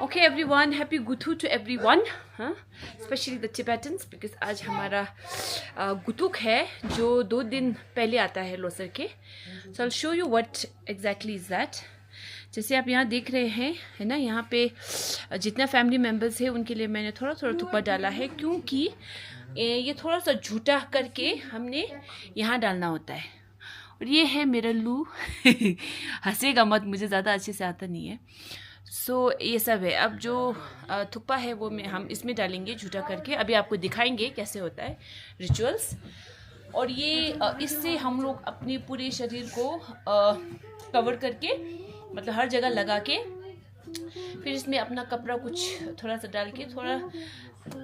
Okay everyone, happy Guthu to everyone, especially the Tibetans because आज हमारा गुतुक है जो 2 दिन पहले आता है लोसर के. So I'll show you what exactly is that. जैसे आप यहाँ देख रहे हैं है ना, यहाँ पे जितना फैमिली मेम्बर्स है उनके लिए मैंने थोड़ा थोड़ा थुप्पा डाला है क्योंकि ये थोड़ा सा झूठा करके हमने यहाँ डालना होता है. और ये है मेरा लू. हंसेगा मत, मुझे ज़्यादा अच्छे से आता नहीं है. ये सब है. अब जो थुप्पा है वो हम इसमें डालेंगे झूठा करके. अभी आपको दिखाएंगे कैसे होता है रिचुअल्स. और ये इससे हम लोग अपने पूरे शरीर को कवर करके, मतलब हर जगह लगा के, फिर इसमें अपना कपड़ा कुछ थोड़ा सा डाल के थोड़ा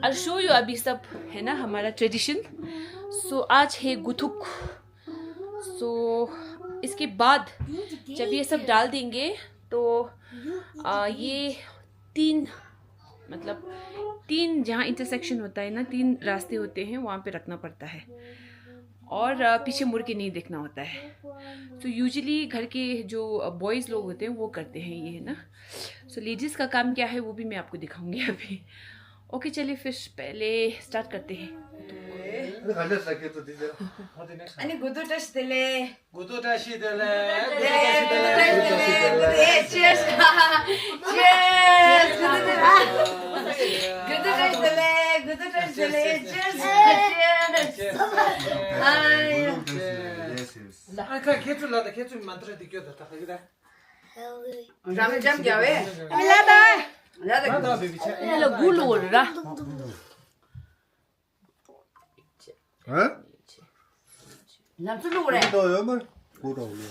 I'll show you अभी सब है ना हमारा ट्रेडिशन. आज है गुथुक. इसके बाद जब ये सब डाल देंगे तो ये 3 जहाँ इंटरसेक्शन होता है ना, 3 रास्ते होते हैं, वहाँ पे रखना पड़ता है और पीछे मुड़ के नहीं देखना होता है. यूजुअली घर के जो बॉयज़ लोग होते हैं वो करते हैं ये, है ना. लेडीज़ का काम क्या है वो भी मैं आपको दिखाऊंगी अभी. ओके चलिए फिर पहले स्टार्ट करते हैं. 아니 구두다시 들래. 구두다시 들래. cheers. cheers. 구두다시 들래. 구두다시 들래. cheers. cheers. 아유. 아까 개줄라다 개줄 만들어 디껴다 다 그래. 잠잠 겨왜? 밀라다. 나다 베비 차. 이거 굴로라. 에? 남술로 그래. 너 여말 보러 오래.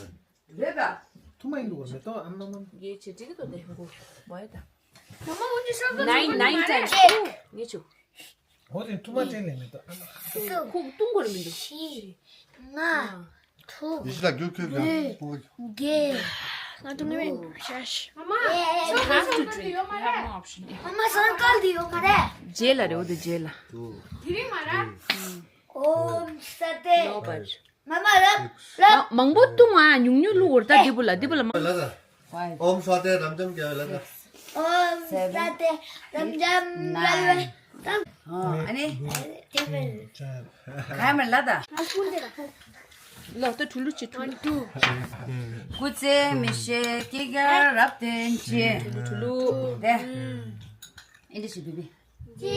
내가. 투마인도 그래. 또 안나만. ये चिटिके तो देखो 뭐야다. 엄마 언제 셔가? 9 times. ये 줘. 어디 투마 젤리면 또. 코 뚱거리면 돼. 하나, 둘, 이시라 교육교육. 개. 나 좀 내면 샤시. 엄마, You have to drink. You have no option. 엄마 선깔 दियो मरे. जेल अरे वो जेल. धीरे मारा. ओम सते. No budge. मामा รับ. 망보 뚱아 육류로 오르다 디불라. 라자. 옴 사대 남점 겨 라자. ओम सते. रमजान लाल. 아니 टेबल. 가면 라다. स्पून दे रखो. लो तो ठुलुची ठुलु. 구제 미셰 기가 랍텐치. ठुलु. 네. 인디시 비비. जी.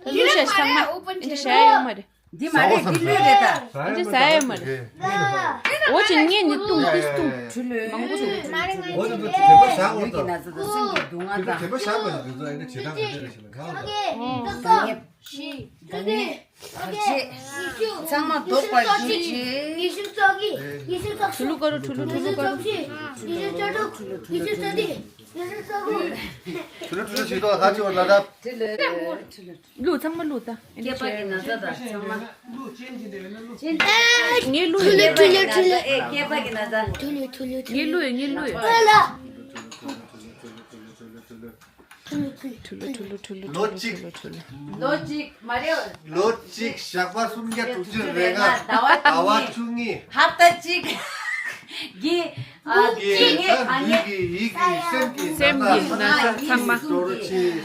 ठुलु शेषमा. इन्टे शाय मरे. 디 말에 딜레다. इन्टे शाय मरे. वो चिन्नी नितुम किस्तुम. 줄레. मारे 어디부터 대박 사고 여기 왔다. 나서도 생기 근데 동하다. 대박 사고 있는데 이거 지당 되시는 거. 여기. 시. 여기. 같이 장마 똑바로 주지. 이슬떡이. 이슬떡. ठुलु करो ठुलु करो. 이슬떡이. 이슬떡이. 이슬떡이. 줄줄 지도 같이 올라다. 루 장마 루다. 개박이 나서다. 장마. ये लू 에 개박이 나다. ये लू 빨라. ठुलु 로직 로직 말이야. 로직 샤바 숨게 두줄 내가 나와 나와 중이 하타직 기 이기 아니 이기 셈기 나 상마. 그렇지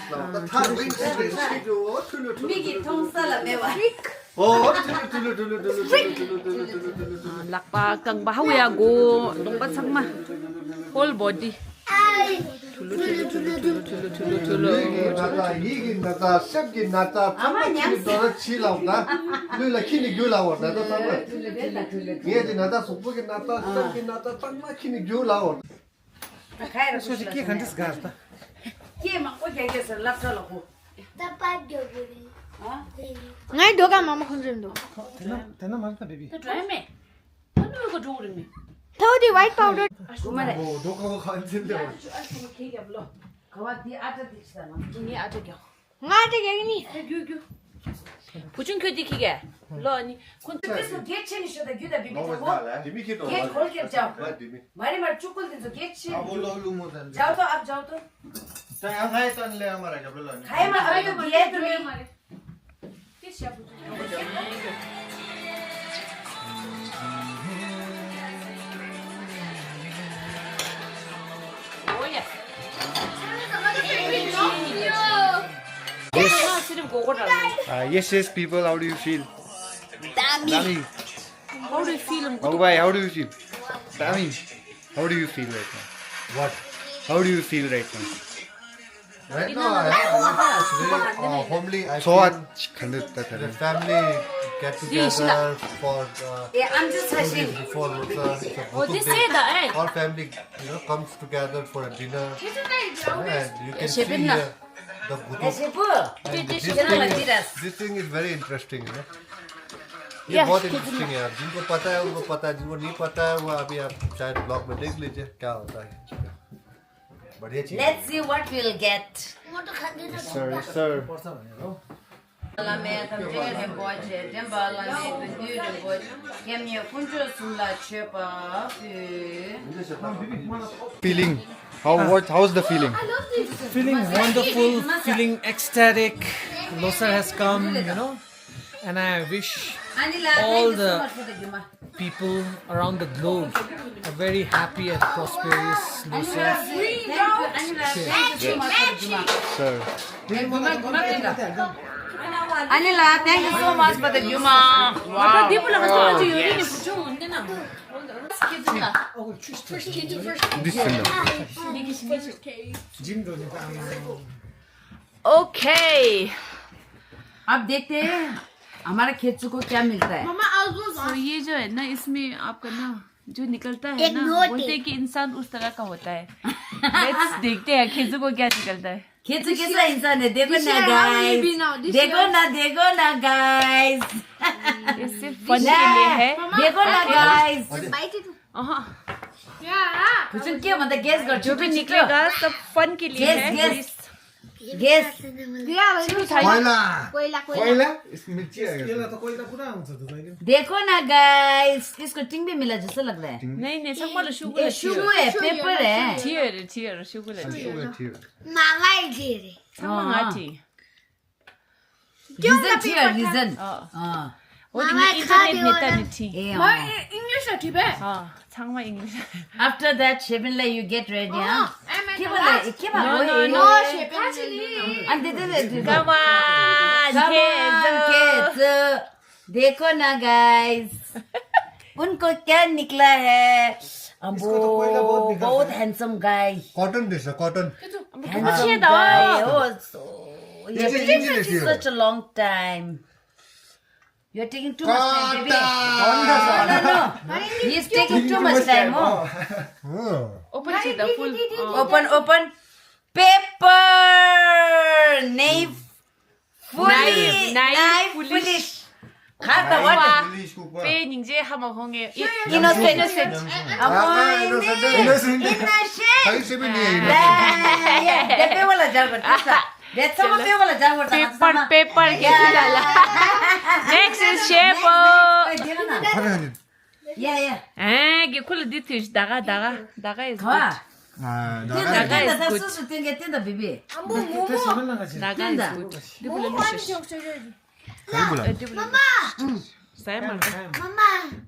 타 윙스 시죠 틀려 미기 통살라 매와. 틀려 lakpa kang bahaw go longpat sama whole body. Tulu. 나다 이기 나다 셈기 나다 탐기 너를 치라오다 누라 키니 교라오다 나다 탐마 얘지 나다 속보기 나다 셈기 나다 탐마 키니 교라오다 가이라 소식 키 간데스 가스다. 키막 오게게서 랍살라고. 따빠겨버리. 어? ngay doga mama khonjemdo. 되나 말다 베비. 드라이메 어느 거 좋으르미. Thodi white powder. 구마레. 뭐 녹화가 간질려 가와디 아타 디치다나. 이니 아저겨. Ngay de gani. 부준 켜디 기게. 러니 콘 그래서 개체니 쇼다 규다 비비고. 디미키도 개 걸게 잡. 디미 말이 말 죽을든서 개치. 아볼로 루모단 자우도 앞 자우도. 자 가해 딴래 아마라 잡을라 가이마 아이도 비에드미. 뭐야? Yes, people, how do you feel? Dami. How do you feel? Oh, bhai, how do you feel? Dami, how do you feel right now? What? How do you feel right now? Right now, it's very homely. I So feel the the family get together for Yeah, I'm just rushing. before Oh, they say that, eh? all family comes together for a dinner, and you can see Shepin here the Hey, Gutuk. Shibu. And this Shepin thing, Latiras. this thing is very interesting, ये Yeah, बहुत interesting है यार जिनको पता है उनको पता है जिनको नहीं पता है वो अभी आप शायद ब्लॉग में देख लीजिए क्या होता है बढ़िया चीज Let's see what we'll get. Sir, sir. Feeling? How's the feeling? Feeling wonderful, feeling ecstatic. Losar has come, and I wish all the people around the globe a very happy and prosperous Losar. Sir. Anila, thank you so much for the Juma. Wow. This thing. Okay. अब देखते हैं हमारे खेचू को क्या मिलता है. तो ये जो है ना इसमें आपका ना जो निकलता है एक ना नोट बोलते हैं कि इंसान उस तरह का होता है. Let's देखते हैं खेचू को क्या निकलता है. खेचू कैसा इंसान है देखो ना गाइस. देखो ना गाइस. ये सिर्फ फन के लिए है. देखो ना गाइस. हाँ. कुछ क्या मतलब गेस कर जो भी निकलेगा सब फन के लिए है. Gas gas. कोयला इसमें मिर्ची आएगा. यसलाई त कोही त पुरा हुन्छ त जहिले. देखो ना गाइस. इसको टिंग भी मिला जैसा लग रहा है. नहीं सब शुगर ये शुरू है पेपर है. थियर शुगर है. रीजन थियर रीजन. वो इंटरनेट नेता नहीं थी. हाँ 창마 English. After that, Shebinla, you get ready, huh? No. And Come on, kids. देखो ना guys. उनको क्या निकला है? बहुत handsome guy. कॉटन दिस है cotton Handsome guy. Oh, so you're taking such a long time. You're taking too much time, baby. No. He's taking too much time. Oh. Open the full. Open. Paper. Knife. Foolish. खाता what? पे निंजे हम होंगे. Innocent. कहीं से भी नहीं है पे वाला जागो. That's some पे वाला जागो. पेपर के डाला. Next is Shebo. Yeah. ये खुल दी थी दागा is good. Daga is good. Daga is good. Di boleh lusus. Saya mana?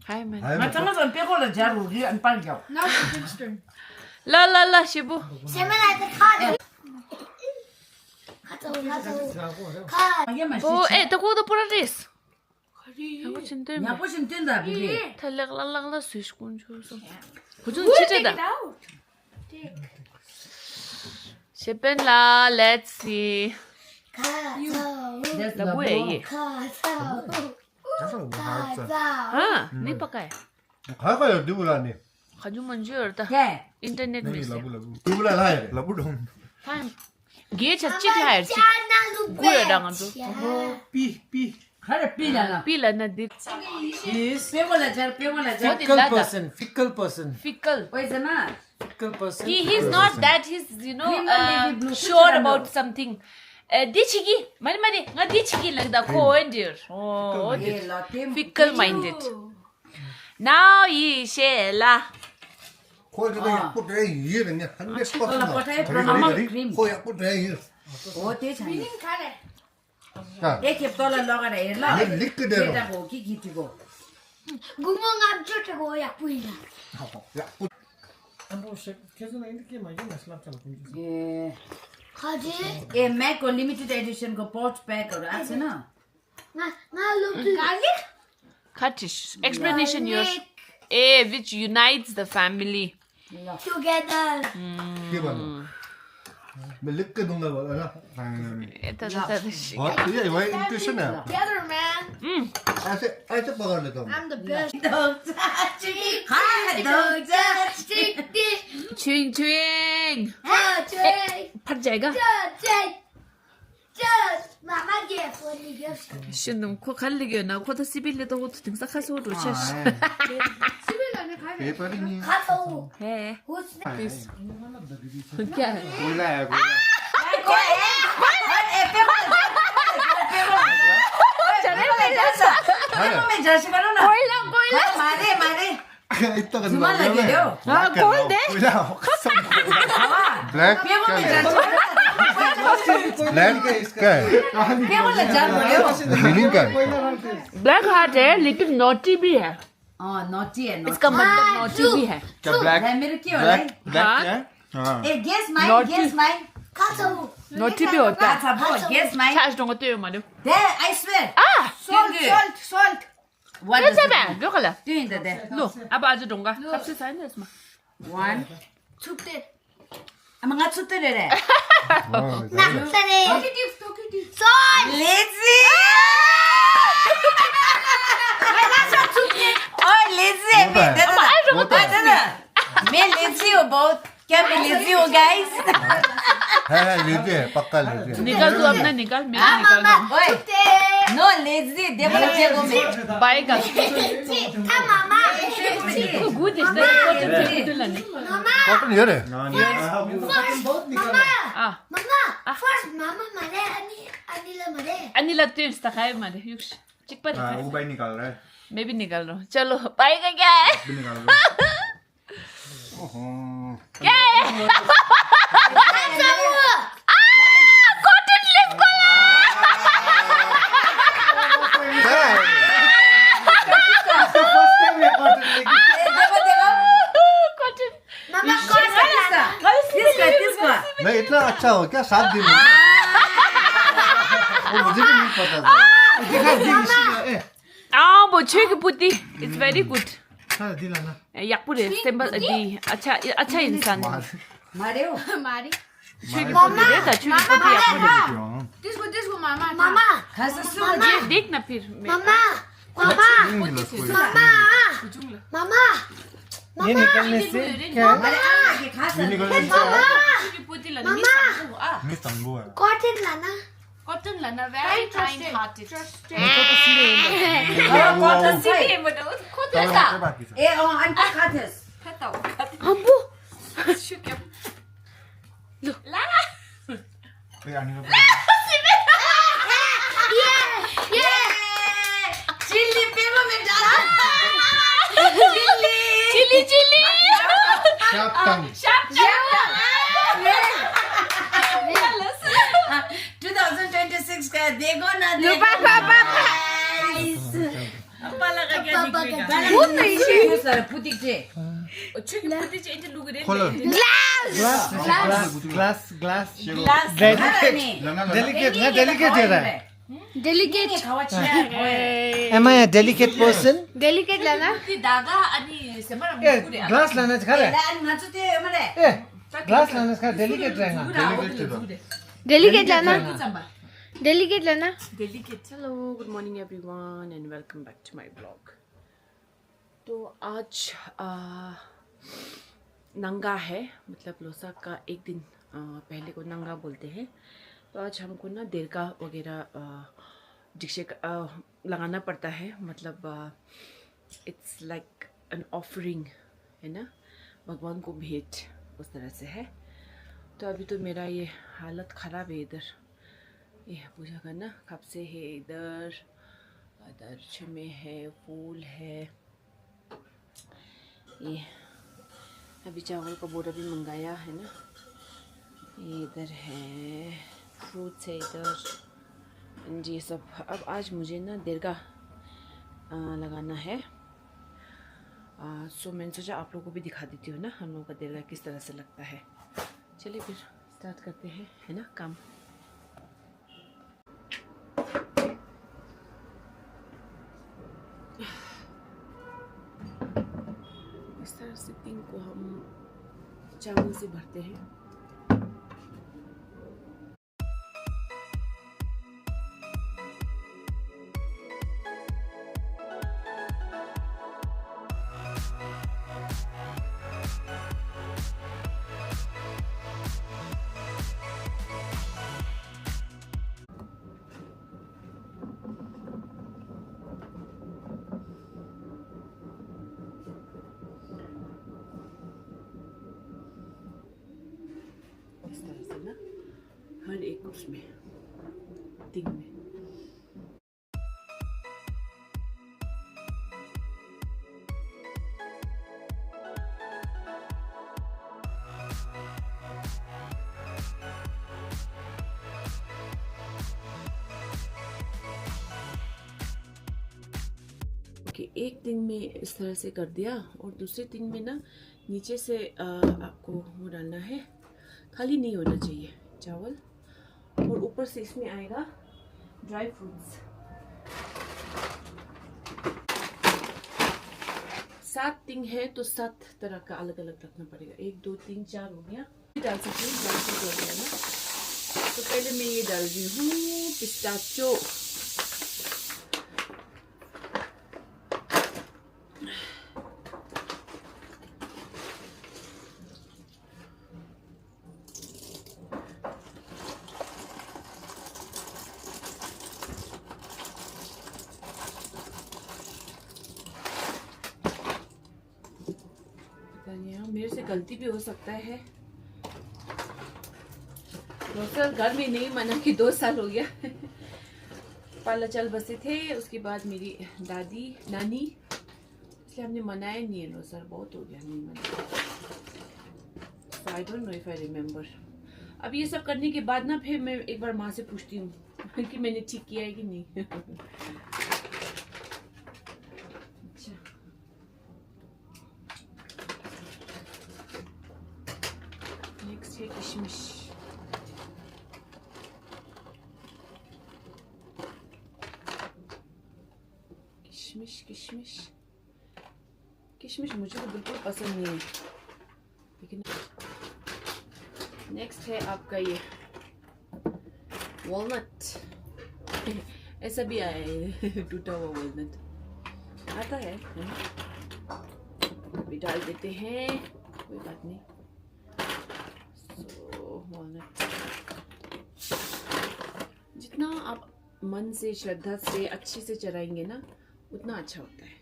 Hai mana? Macam mana pe वाला जागो an pan जाओ. La Shebo. Oh, tak kau dah pernah res. Aku cinta. यहाँ पर चिंतन दा बीबी. Thalak la sus kunju so. Kujun cita dah. Sheben la, let's see. That's Labu ye. हाँ, नहीं पका है. हाँ क्या डिबुला नहीं खजू मंजूर था. क्या? इंटरनेट में से. डिबुला लाए Labu dong. हाँ, ये चच्ची क्या है? गुड़ डांगा तो. Pi. खरे पी जाना. पीला ना दिल. He is पे वाला जार. fickle person. Fickle. वैसे ना. Fickle person. He's not that. He's navy blue. sure about something. Dichigi, mari, nga dichigi lagda ko dear. Oh, ये लाते. fickle minded. Now ye shela. कोई तो ये पुट रही है ना 100% क्रीम. कोई पुट रही है वो तेज है. हाँ एक खेप तोला लगा रहे ला. ये लिख के दे रहा बेटा को की थी को. अब खेच्नु लागि के माग्यो न स्लाप चला ए ए मैं को लिमिटेड एडिशन को पोर्च पैक और आज ना Garlic? Katish, explanation yours. A which unites the family. Together. के भन्नु मैं लिख के दूंगा बोला ना बहुत ये वही इंट्यूशन है Together, man. ऐसे ऐसे पकड़ लेता हूँ I'm the best. Chewing, chewing. फट जाएगा. Mama gave funny gifts. 신놈 코 갈리게 나 코도 시빌레도 고 등싹하서 도체. Paper ही नहीं Hello. 해. Who's next? क्या है? कोयला है में जैसे करो ना कोयला मारे मारे इतना कर जुमा लगे दो हाँ कौन दे? कोयला ब्लैक ब्लैक क्या है क्या बोला जान बोले हो मीनिंग क्या है ब्लैक हार्ट है लेकिन नॉटी भी है. हाँ नॉटी है इसका मतलब नॉटी भी है. क्या ब्लैक मेरे क्यों है हाँ. ए guess mine Naughty. Guess mine Kato. Naughty भी होता है. अच्छा बोल गेस माइन चार्ज डोंगो तो मालूम. there I swear Salt. what क्या does it है? लो कला. doing there लो अब आज डोंगा. सबसे साइन है इसमें. 1 Chupte. mga tsutere re Naktare. Talkative. Salt. lazy और lazy है मैं दादा मैं lazy हूँ बहुत क्या मैं lazy हूँ guys है लीजिए है पक्का लीजिए निकाल तू अपना निकाल मैं निकाल रहा हूँ. ओए Chupte. no lazy देखो देखो मैं बाय का. Mama. Good is that cotton से गुड लाने. कॉटन ये रे Mama. Ah. Mama. First, Mama mare Anila mare. Anila तो इंस्टा खाए मारे. युक्ष चिक पर. वो भाई निकाल रहा है मैं भी निकाल रहा हूँ. चलो बाय का क्या है? भी निकाल रहा है क्या है? Cotton lip cotton. Mama cotton. किसका मैं इतना अच्छा हो क्या 7 दिन में वो मुझे भी नहीं पता था हाँ वो छुई की पुती. It's very good. हाँ दिलाना याकपुरे सिंबल दी अच्छा इंसान. मारे हो Mari. छुई की पुती रहता. छुई की पुती याकपुरे. This one, Mama. Mama. खासा सुन देख ना फिर. Mama. Mama. Mama. ये निकलने से क्या है? मारे आगे खासा Mama. छुई की पुती लाने. Mama. मैं तंबू है Cotton lana. कॉटन लाना. Very kind hearted. कॉटन से ये बताओ खुद ऐसा. बाकी सब ए ओ अंटा खातेस खाता हूँ. अम्बू. शुक्र. लो ला. कोई आने का चिल्ली पेगो में डाला चिली चिली. शार्प टंग 2026 का देखो ना बहुत नहीं है. सर पुतिक छे छुई की पुती चाहिए लोग रे. खोलो ग्लास डेलिकेट डेलिकेट है रहा है. Delicate. Am I a delicate person? Delicate lana. दादा अनि सेमरा ए ग्लास लाना खा रहा है. नाचते मरे ए ग्लास लाना खा डेलिकेट रहेगा. Delicate lana. Delicate lana. Delicate. Hello, good morning everyone and welcome back to my vlog. तो आज नंगा है मतलब लोसा का एक दिन पहले को नंगा बोलते हैं. तो आज हमको ना देरका वगैरह डिक्शे लगाना पड़ता है. मतलब इट्स लाइक एन ऑफरिंग है ना, भगवान को भेंट उस तरह से है. तो अभी तो मेरा ये हालत ख़राब है. इधर ये पूजा करना कब से है. इधर इधर में है, फूल है. ये अभी चावल का बोरा भी मंगाया है ना. ये इधर है, फ्रूट्स है इधर जी सब. अब आज मुझे ना दरगाह लगाना है. सो मैंने सोचा आप लोगों को भी दिखा देती हूँ ना हम लोगों का दरगाह किस तरह से लगता है. चलिए फिर स्टार्ट करते हैं, है ना, काम। इस तरह से पिंक को हम चावल से भरते हैं। इस तरह से ना हर एक उसमें तिंग में। ओके, एक तिंग में इस तरह से कर दिया और दूसरे तिंग में ना नीचे से आपको वो डालना है, खाली नहीं होना चाहिए चावल, और ऊपर से इसमें आएगा ड्राई फ्रूट्स। 7 तिंग है तो 7 तरह का अलग अलग रखना पड़ेगा। 1 2 3 4 हो गया। डाल सकती हूँ, ड्राई फ्रूट हो गया ना। तो पहले मैं ये डाल रही हूँ पिस्ताचो। मेरे से गलती भी हो सकता है। दोस्तों घर में नहीं मना कि 2 साल हो गया। पाला चल बसे थे, उसके बाद मेरी दादी नानी, इसलिए हमने मनाया नहीं है। सर बहुत हो गया नहीं मनाया। I don't know if I remember. अब ये सब करने के बाद ना फिर मैं एक बार माँ से पूछती हूँ कि मैंने ठीक किया है कि नहीं। नेक्स्ट है किशमिश। किशमिश किशमिश किशमिश मुझे तो बिल्कुल पसंद नहीं है, लेकिन नेक्स्ट है आपका ये वॉलनट। ऐसा भी आया है टूटा हुआ वॉलनट आता है। अभी डाल देते हैं, कोई बात नहीं। वॉलनट जितना आप मन से, श्रद्धा से, अच्छे से चढ़ाएंगे ना, उतना अच्छा होता है।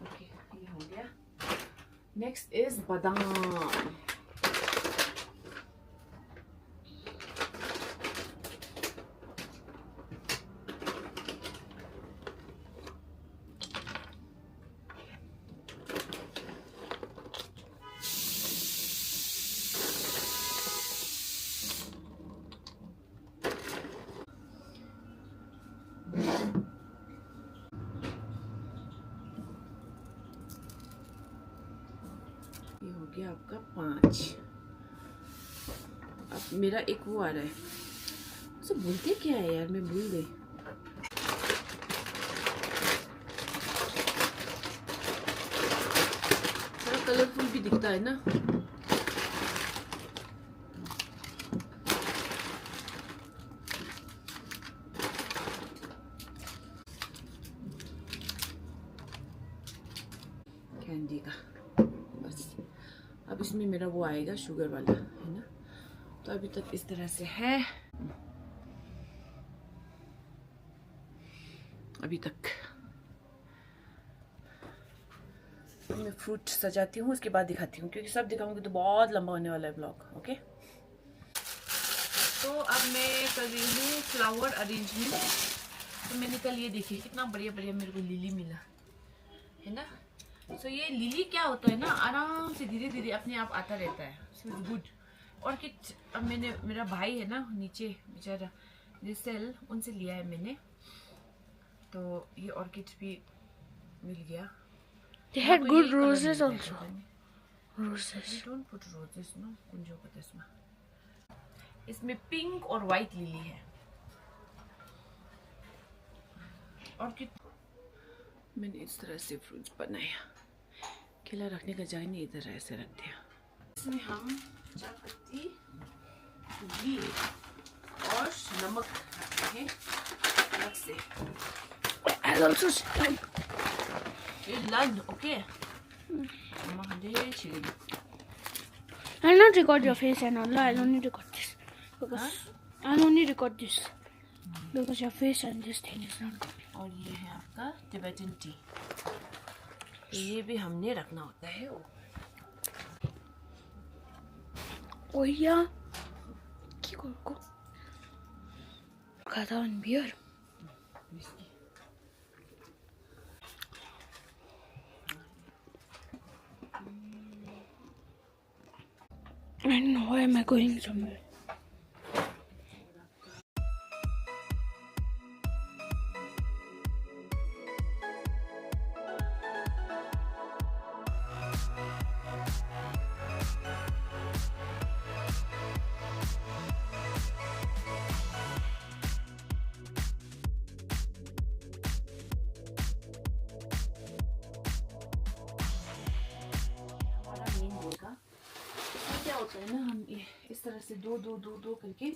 ओके, ये हो गया। नेक्स्ट इज बादाम। ये हो गया आपका 5। अब मेरा एक वो आ रहा है, उसे बोलते क्या है यार, मैं भूल गई। थोड़ा कलरफुल भी दिखता है ना। कैंडी का बस। अब इसमें मेरा वो आएगा शुगर वाला, है ना। तो अभी तक इस तरह से है, अभी तक। मैं फ्रूट सजाती हूँ, उसके बाद दिखाती हूँ, क्योंकि सब दिखाऊंगी तो बहुत लंबा होने वाला है ब्लॉग। ओके, तो अब मैं कर रही हूँ फ्लावर अरेंजमेंट। तो मैंने कल ये देखिए कितना बढ़िया बढ़िया मेरे को लिली मिला है ना। सो ये लिली क्या होता है ना, आराम से धीरे धीरे अपने आप आता रहता है। So it's good. ऑर्किड अब मैंने, मेरा भाई है ना नीचे बेचारा सेल, उनसे लिया है मैंने, तो ये ऑर्किड भी मिल गया। They had good roses also. Roses. Don't put roses, no? Kunjo ka tasma. इसमें पिंक और वाइट लिली है। और मैंने इस तरह से फ्रूट्स बनाया, केला रखने का जगह नहीं, इधर ऐसे रख दिया। इसमें हम चाय पत्ती, घी और नमक रखते हैं अलग से। Learn, okay? I'll not record your face and all. I'll only record this because I'll only record this because your face and this thing is not. और ये है आपका टिबेटन टी, ये भी हमने रखना होता है। Oh yeah. Kiko. Got on beer. I don't know why am I going somewhere. क्या होता है ना, हम ये इस तरह से दो करके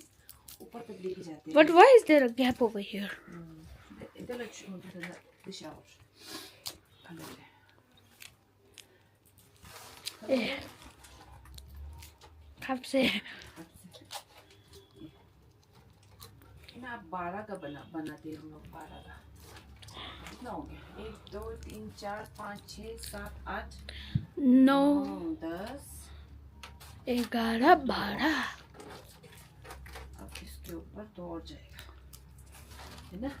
ऊपर तक लेके जाते हैं। But why is there a gap over here? कब से मैं आप 12 का बनाते हैं हम लोग। 12 का कितना हो गया? 1 2 3 4 5 6 7 8 9 10 11 12। अब इसके ऊपर 2 और जाएगा, है ना?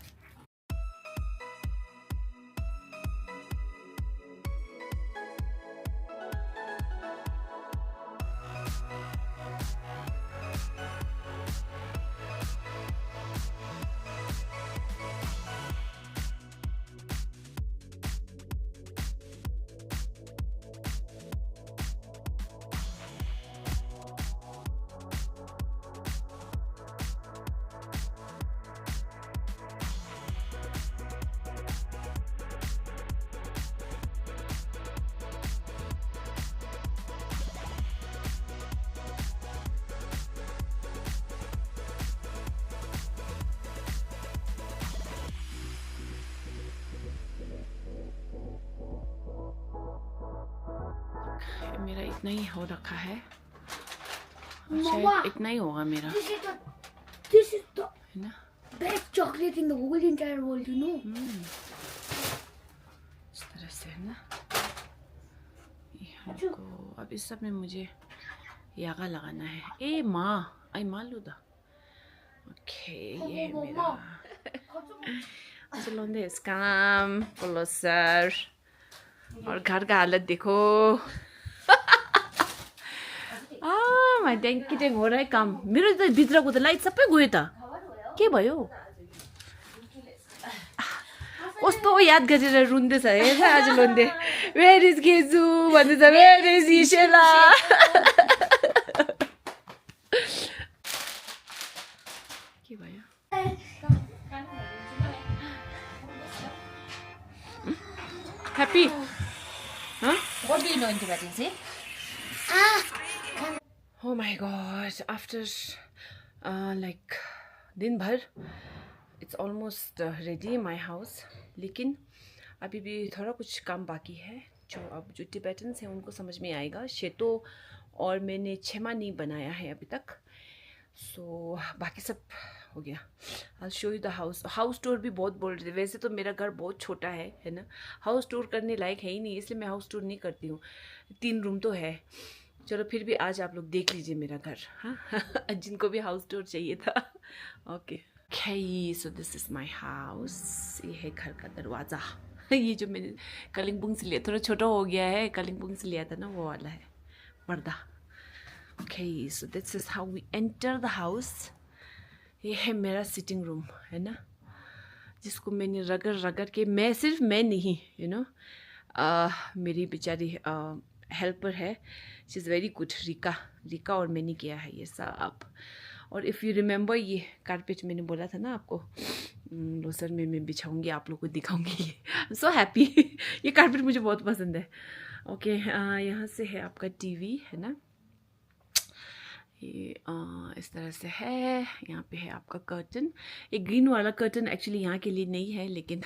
मेरा इतना ही हो रखा है, शायद इतना ही होगा मेरा, This is the है ना? best chocolate in the whole entire world, you know. इस तरह से, है ना? ये हमको अब इस सब में मुझे यागा लगाना है। ए माँ, आई मान लो दा। ओके, ये है मेरा। चलो दे काम बोलो सर। और घर का हालत देखो। मैं ट्याङ हो रहा है काम। मेरो त भित्रको त लाइट सबै गयो त, के भयो? कस्तो याद गरेर रुन्दैछ हेर्छ आज लोन्दे। वेयर इज गेजु भन्दैछ, वेयर इज इशेला। के भयो? Happy? Huh? What do you know in Tibetan? Say? Oh my god, after like दिन भर it's almost ready my house, लेकिन अभी भी थोड़ा कुछ काम बाकी है जो अब जो टिबेटन्स हैं उनको समझ में आएगा। शेतो और मैंने छेमा नहीं बनाया है अभी तक, सो बाकी सब हो गया। I'll show you the house। House tour भी बहुत बोल रहे थे। वैसे तो मेरा घर बहुत छोटा है ना, हाउस टूर करने लायक है ही नहीं, इसलिए मैं हाउस टूर नहीं करती हूँ। 3 रूम तो है। चलो फिर भी आज आप लोग देख लीजिए मेरा घर, हाँ। जिनको भी हाउस टूर चाहिए था। Okay, so this is my house. ये है घर का दरवाज़ा। ये जो मैंने कलिंगपुंग से लिया, थोड़ा छोटा हो गया है, कलिंगपुंग से लिया था ना, वो वाला है पर्दा। Okay, so this is how we enter the house. ये है मेरा सिटिंग रूम, है ना, जिसको मैंने रगड़ के, सिर्फ मैं नहीं, यू नो, मेरी बेचारी हेल्पर है, she is very good, Rica और मैंने किया है ये सब। और इफ़ यू रिमेंबर ये कारपेट मैंने बोला था ना आपको लोसर में मैं बिछाऊंगी, आप लोग को दिखाऊंगी। ये सो हैप्पी ये कारपेट मुझे बहुत पसंद है। ओके यहाँ से है आपका टीवी है ना, ये इस तरह से है। यहाँ पे है आपका कर्टन, एक ग्रीन वाला कर्टन एक्चुअली यहाँ के लिए नहीं है लेकिन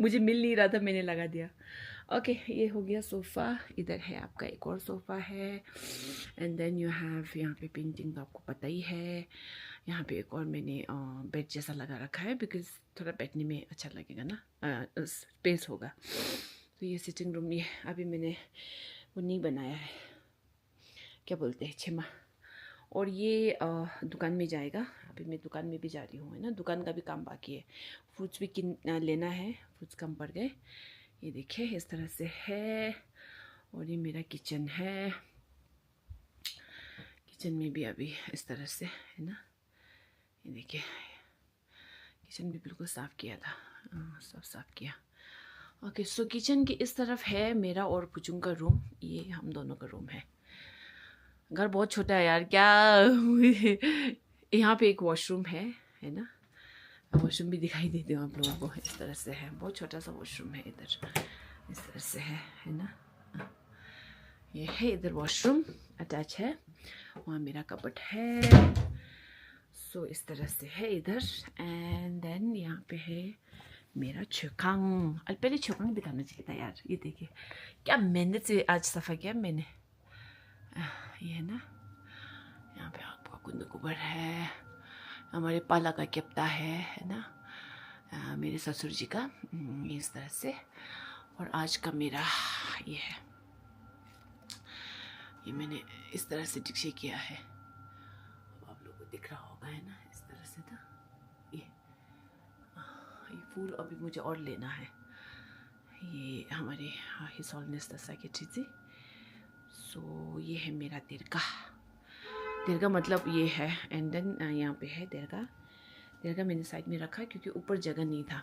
मुझे मिल नहीं रहा था, मैंने लगा दिया। ओके ये हो गया सोफ़ा। इधर है आपका एक और सोफ़ा है एंड देन यू हैव यहाँ पे पेंटिंग तो आपको पता ही है। यहाँ पे एक और मैंने बेड जैसा लगा रखा है बिकॉज थोड़ा बैठने में अच्छा लगेगा ना, स्पेस होगा। तो ये सिटिंग रूम, ये अभी मैंने वो नहीं बनाया है, क्या बोलते हैं, छेमा। और ये दुकान में जाएगा, अभी मैं दुकान में भी जा रही हूँ है ना, दुकान का भी काम बाकी है। फ्रूट्स भी लेना है, फ्रूट्स कम पड़ गए। ये देखिए इस तरह से है। और ये मेरा किचन है, किचन में भी अभी इस तरह से है ना। ये देखिए किचन भी बिल्कुल साफ़ किया था, सब साफ़ किया। ओके सो किचन की इस तरफ है मेरा और पुचुंग का रूम, ये हम दोनों का रूम है। घर बहुत छोटा है यार, क्या यहाँ पे एक वॉशरूम है ना, वॉशरूम भी दिखाई देते हो आप लोगों को। इस तरह से है, बहुत छोटा सा वॉशरूम है इधर, इस तरह से है ना। ये है इधर वॉशरूम अटैच है, वहाँ मेरा कपबोर्ड है। सो इस तरह से है इधर। एंड देन यहाँ पे है मेरा छोकांग। पहले छोकांग दिखाना चाहिए था यार, ये देखिए क्या मेहनत से आज सफ़ा किया मैंने। ये है ना, यहाँ पे आपका कुंद कुबर है, हमारे पाला का केप्ता है ना, मेरे ससुर जी का, इस तरह से। और आज का मेरा ये है, ये मैंने इस तरह से डिक्शे किया है, आप लोगों को दिख रहा होगा है ना, इस तरह से था। ये फूल अभी मुझे और लेना है। ये हमारे हिज होलिनेस द सेक्रेटरी जी। सो ये है मेरा दरगाह मतलब ये है। एंड देन यहाँ पे है दरगाह मैंने साइड में रखा क्योंकि ऊपर जगह नहीं था।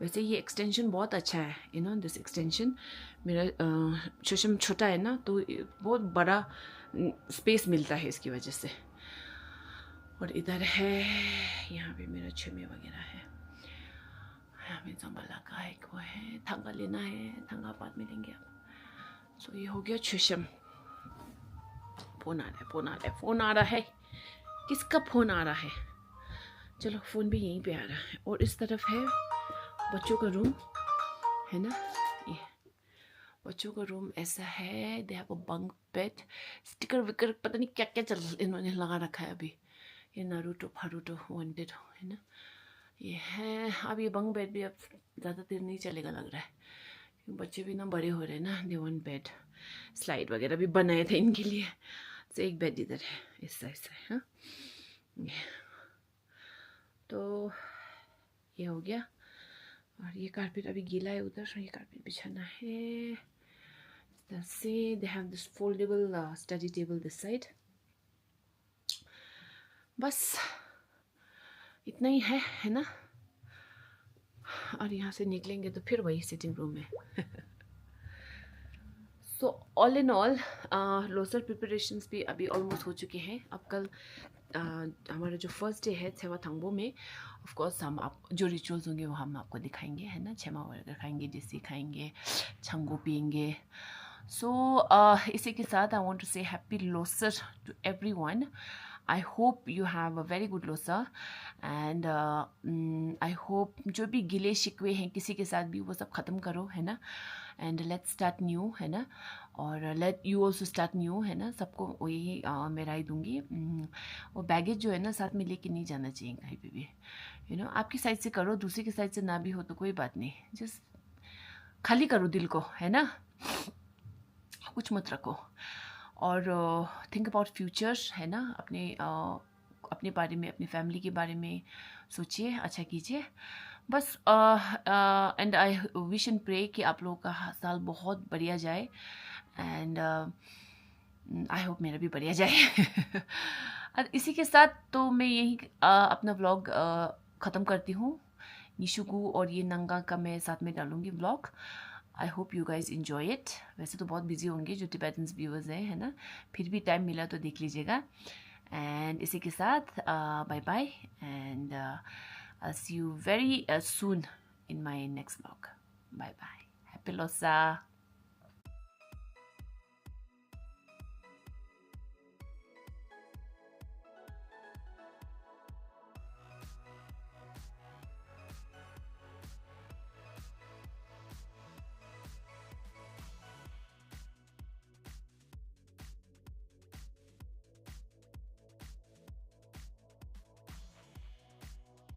वैसे ये एक्सटेंशन बहुत अच्छा है, यू नो दिस एक्सटेंशन। मेरा शोशम छोटा है ना, तो बहुत बड़ा स्पेस मिलता है इसकी वजह से। और इधर है, यहाँ पे मेरा छमे वगैरह है। यहाँ पे जंबला का एक वो है, थंगा लेना है, थंगा बाद में लेंगे आप। सो ये हो गया छुशम। फ़ोन आ रहा है, किसका फ़ोन आ रहा है? चलो फ़ोन भी यहीं पे आ रहा है। और इस तरफ है बच्चों का रूम है ना, ये बच्चों का रूम ऐसा है। They have a bunk bed, sticker विकर पता नहीं क्या क्या इन्होंने लगा रखा है अभी। ये नारुतो फारूटो वांटेड है ना, ये है। अब ये बंक बेड भी अब ज़्यादा देर नहीं चलेगा लग रहा है, बच्चे भी ना बड़े हो रहे हैं ना। दे वांट बेड, स्लाइड वगैरह भी बनाए थे इनके लिए। तो एक बेड इधर है, ऐसा है। तो ये हो गया। और ये कारपेट अभी गीला है उधर, ये कारपेट बिछाना है। से they have this foldable study table this side. बस इतना ही है ना। और यहाँ से निकलेंगे तो फिर वही सिटिंग रूम है। So all in all Losar preparations भी अभी ऑलमोस्ट हो चुके हैं। अब कल हमारा जो फर्स्ट डे है छेमा थंगबो में, ऑफ कोर्स हम आप जो रिचुअल्स होंगे वो हम आपको दिखाएंगे है ना। छेमा वर्गर खाएंगे, डिसी खाएंगे, छंगो पियेंगे। सो इसी के साथ I want to say happy Losar to everyone. I hope you have a very good Losar and I hope जो भी गिले शिकवे हैं किसी के साथ भी वो सब ख़त्म करो है ना। एंड लेट्स स्टार्ट न्यू है ना, और let you also start new है ना। सबको वही मैं राय दूँगी। वो बैगेज जो है ना साथ में लेके नहीं जाना चाहिए कहीं पे भी, यू नो। आपकी साइड से करो, दूसरी की साइड से ना भी हो तो कोई बात नहीं, जस्ट खाली करो दिल को है ना, कुछ मत रखो। और थिंक अबाउट फ्यूचर्स है ना, अपने बारे में, अपनी फैमिली के बारे में सोचिए, अच्छा कीजिए बस। And I wish and pray कि आप लोगों का साल बहुत बढ़िया जाए। एंड आई होप मेरा भी बढ़िया जाए। और इसी के साथ तो मैं यही अपना व्लॉग ख़त्म करती हूँ। निशुगु और ये नंगा का मैं साथ में डालूँगी vlog. I hope you guys enjoy it. वैसे तो बहुत बिजी होंगे जो टिबेटन्स व्यूअर्स हैं है ना, फिर भी टाइम मिला तो देख लीजिएगा। एंड इसी के साथ bye bye and I'll see you very soon in my next vlog. Bye bye. Happy Losa.